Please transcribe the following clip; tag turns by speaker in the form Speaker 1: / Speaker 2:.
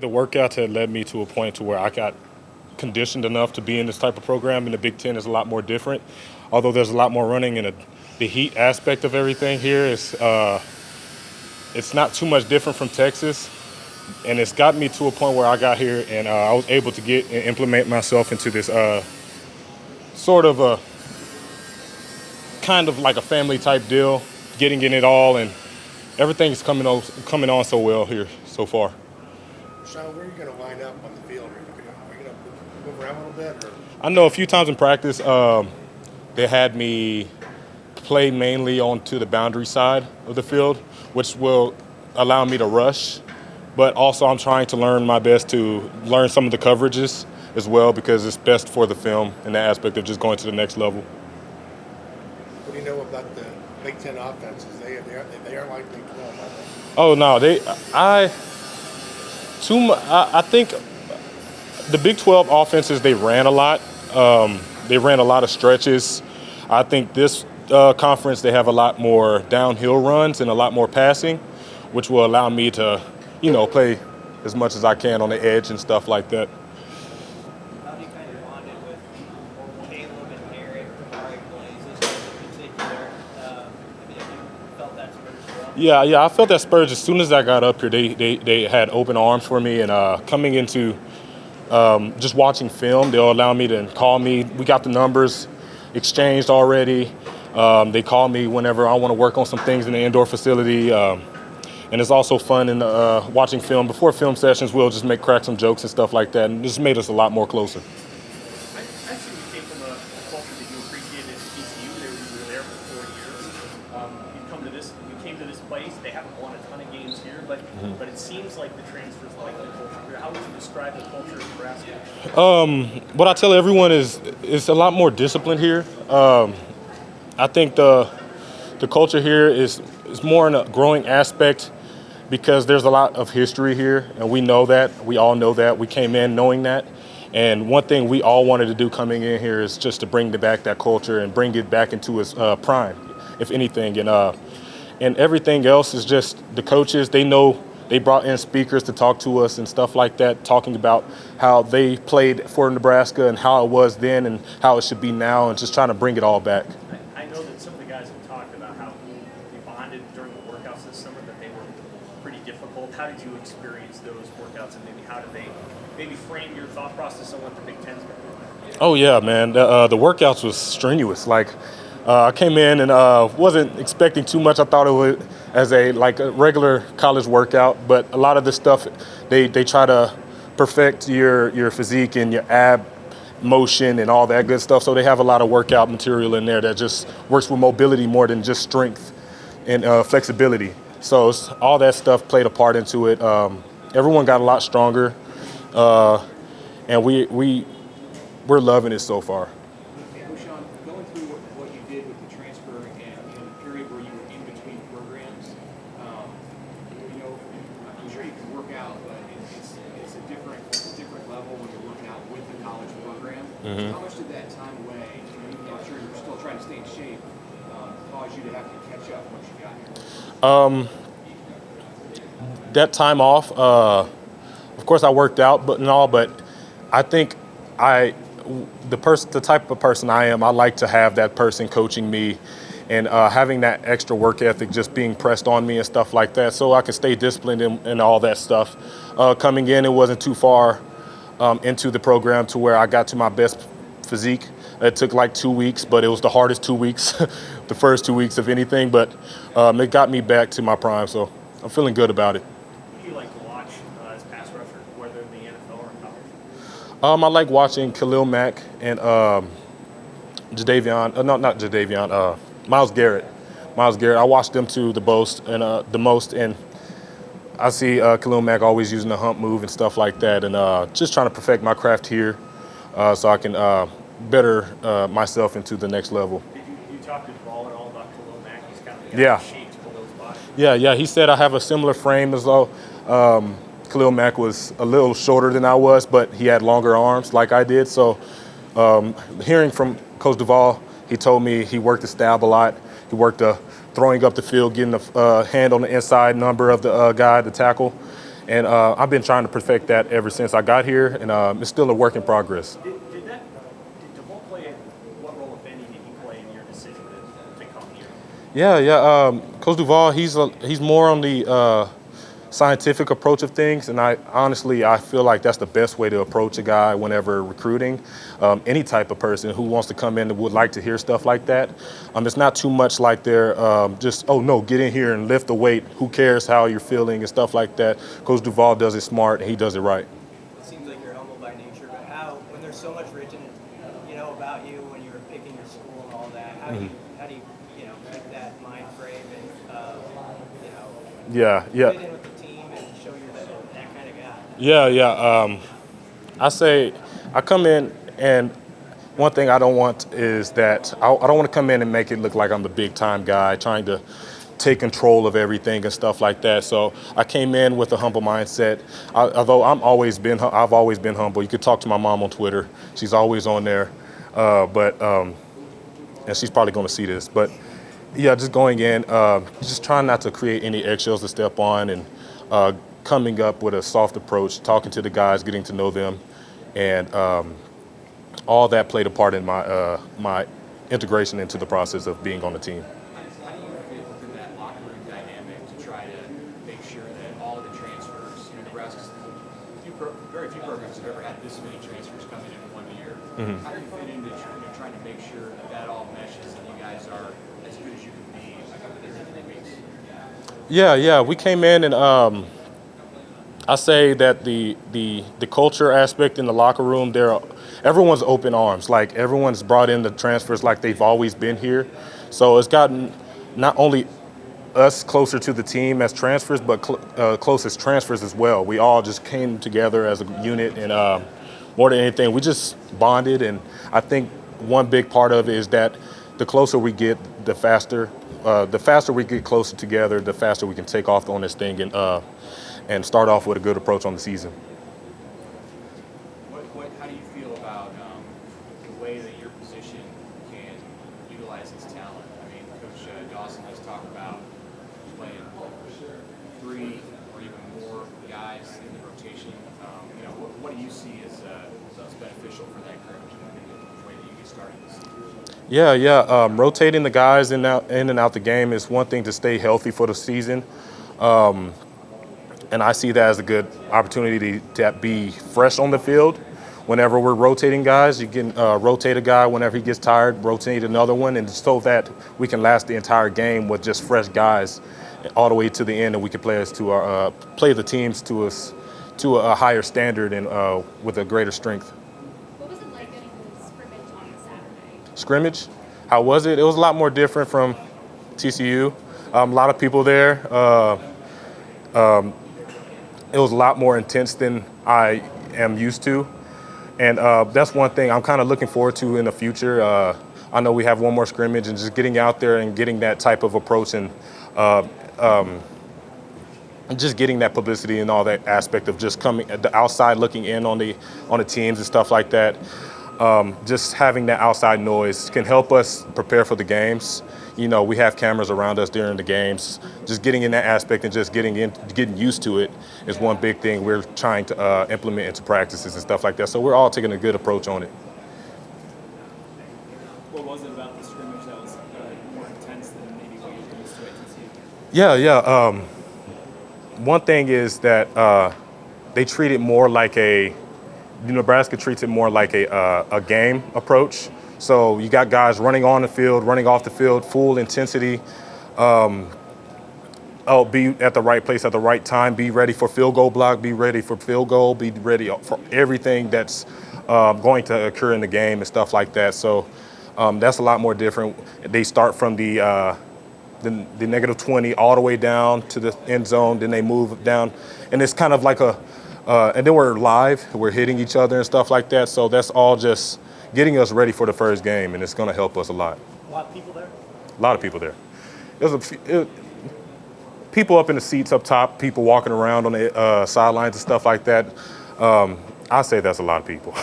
Speaker 1: The workouts had led me to a point to where I got conditioned enough to be in this type of program, and the Big Ten is a lot more different. Although there's a lot more running, and the heat aspect of everything here is it's not too much different from Texas, and it's got me to a point where I got here and I was able to get and implement myself into this sort of a kind of like a family type deal, getting in it all, and everything's coming on so well here so far.
Speaker 2: Ochaun, where are you going to line up on the field? Are you going to move around a little bit? Or?
Speaker 1: I know a few times in practice, they had me play mainly onto the boundary side of the field, which will allow me to rush. But also I'm trying to learn my best to learn some of the coverages as well, because it's best for the film in the aspect of just going to the next level.
Speaker 2: What do you know about the Big Ten offenses? They are like Big 12, aren't they?
Speaker 1: Oh, no, I think the Big 12 offenses, they ran a lot. They ran a lot of stretches. I think this conference, they have a lot more downhill runs and a lot more passing, which will allow me to, play as much as I can on the edge and stuff like that.
Speaker 3: How do you kind of bond it with Caleb and Eric, Amari Blazes in particular? Have you felt that spurge as well?
Speaker 1: Yeah, I felt that spurge as soon as I got up here. They had open arms for me, and coming into just watching film, they'll allow me to call me. We got the numbers exchanged already. They call me whenever I want to work on some things in the indoor facility. And it's also fun in watching film. Before film sessions, we'll just crack some jokes and stuff like that. And this made us a lot more closer.
Speaker 4: I assume you came from a culture that you appreciated at TCU. You were there for 4 years. You came to this place. They haven't won a ton of games here, but it seems like the transfers like the culture here. How would you describe the culture of Nebraska?
Speaker 1: What I tell everyone is it's a lot more disciplined here. I think the culture here is more in a growing aspect, because there's a lot of history here, and we know that. We all know that. We came in knowing that. And one thing we all wanted to do coming in here is just to bring back that culture and bring it back into its prime, if anything. And everything else is just the coaches. They know they brought in speakers to talk to us and stuff like that, talking about how they played for Nebraska and how it was then and how it should be now, and just trying to bring it all back.
Speaker 4: I know that some of the guys have talked about how they bonded during the workouts this summer, that they were pretty difficult. How did you experience those workouts, and how did they maybe frame your thought process on what the Big Ten's going to do?
Speaker 1: Oh, yeah, man. The workouts was strenuous. I came in and wasn't expecting too much. I thought it was as a regular college workout, but a lot of the stuff, they try to perfect your physique and your ab motion and all that good stuff. So they have a lot of workout material in there that just works with mobility more than just strength and flexibility. So all that stuff played a part into it. Everyone got a lot stronger, and we're loving it so far.
Speaker 5: Ochaun, going through what you did with the transfer and the period where you were in between programs, I'm sure you can work out, but it's a different level when you're working out with the college program.
Speaker 1: Mm-hmm.
Speaker 5: How much did that time away, even though I'm sure you're still trying to stay in shape, cause you to have to catch up once you got here?
Speaker 1: That time off, of course I worked out, but I think the type of person I am, I like to have that person coaching me and having that extra work ethic just being pressed on me and stuff like that, so I can stay disciplined and all that stuff. Coming in, it wasn't too far into the program to where I got to my best physique. It took 2 weeks, but it was the hardest 2 weeks, the first 2 weeks of anything, but it got me back to my prime, so I'm feeling good about it.
Speaker 4: Who do you like to watch as pass rusher, whether in the NFL or in college?
Speaker 1: I like watching Khalil Mack and Myles Garrett. I watch them two the most, and I see Khalil Mack always using the hump move and stuff like that, and just trying to perfect my craft here so I can better myself into the next level.
Speaker 4: Did you talk to Ball at all about Khalil Mack? He's kind of
Speaker 1: Yeah.
Speaker 4: shaped below his body.
Speaker 1: Yeah. He said I have a similar frame as though Khalil Mack was a little shorter than I was, but he had longer arms like I did. So hearing from Coach Duvall, he told me he worked the stab a lot. He worked throwing up the field, getting the hand on the inside number of the guy, the tackle. And I've been trying to perfect that ever since I got here, and it's still a work in progress.
Speaker 4: Did Duvall play, what role, if any, did he play in your decision to come here?
Speaker 1: Yeah. Coach Duval, he's more on the scientific approach of things, and I feel like that's the best way to approach a guy whenever recruiting any type of person who wants to come in and would like to hear stuff like that. It's not too much like they're just, oh no, get in here and lift the weight. Who cares how you're feeling and stuff like that. Coach Duval does it smart and he does it right.
Speaker 3: It seems like you're humble by nature, but how, when there's so much written, about you when you were picking your school and all that, how do you keep that mind frame and, fit in with the team and show you're that kind of guy?
Speaker 1: Yeah. I say I come in, and one thing I don't want is that I don't want to come in and make it look like I'm the big time guy trying to take control of everything and stuff like that. So I came in with a humble mindset. Although I've always been humble. You could talk to my mom on Twitter. She's always on there, and she's probably going to see this. But yeah, just going in, just trying not to create any eggshells to step on, and coming up with a soft approach, talking to the guys, getting to know them, and all that played a part in my integration into the process of being on the team.
Speaker 5: How do you fit within that locker room dynamic to try to make sure that all of the transfers, Nebraska's very few programs have ever had this many transfers coming in 1 year. How do you fit into trying to make sure that all meshes and you guys are as good as you can be in 3 weeks?
Speaker 1: Yeah. We came in, and I say that the culture aspect in the locker room, everyone's open arms. Like, everyone's brought in the transfers like they've always been here. So it's gotten not only us closer to the team as transfers, but close as transfers as well. We all just came together as a unit, and more than anything, we just bonded. And I think one big part of it is that the closer we get, the faster we get closer together, the faster we can take off on this thing and start off with a good approach on the season.
Speaker 5: How do you feel about the way that your position can utilize its talent? I mean, Coach Dawson has talked about playing 3 or even more guys in the rotation. What do you see as beneficial for that group in the way that you get started this season?
Speaker 1: Yeah. Rotating the guys in and out the game is one thing to stay healthy for the season. And I see that as a good opportunity to be fresh on the field. Whenever we're rotating guys, you can rotate a guy whenever he gets tired, rotate another one, and so that we can last the entire game with just fresh guys all the way to the end, and we can play the teams to a higher standard and with a greater strength.
Speaker 6: What was it like getting the scrimmage on Saturday?
Speaker 1: Scrimmage? How was it? It was a lot more different from TCU. A lot of people there. It was a lot more intense than I am used to. And that's one thing I'm kind of looking forward to in the future. I know we have one more scrimmage, and just getting out there and getting that type of approach, and just getting that publicity and all that aspect of just coming at the outside looking in on the teams and stuff like that. Just having that outside noise can help us prepare for the games. We have cameras around us during the games. Just getting in that aspect and just getting used to it is one big thing we're trying to implement into practices and stuff like that. So we're all taking a good approach on it.
Speaker 5: What was it about the scrimmage that was more intense than maybe what you're used to at TCU?
Speaker 1: Yeah. One thing is that they treat it more like Nebraska treats it more like a game approach. So you got guys running on the field, running off the field, full intensity. Be at the right place at the right time. Be ready for field goal block. Be ready for field goal. Be ready for everything that's going to occur in the game and stuff like that. So that's a lot more different. They start from the negative 20 all the way down to the end zone. Then they move down, and it's kind of like and then we're live. We're hitting each other and stuff like that. So that's all just getting us ready for the first game, and it's going to help us a lot.
Speaker 3: A lot of people there?
Speaker 1: A lot of people there. People up in the seats up top, people walking around on the sidelines and stuff like that. I say that's a lot of people.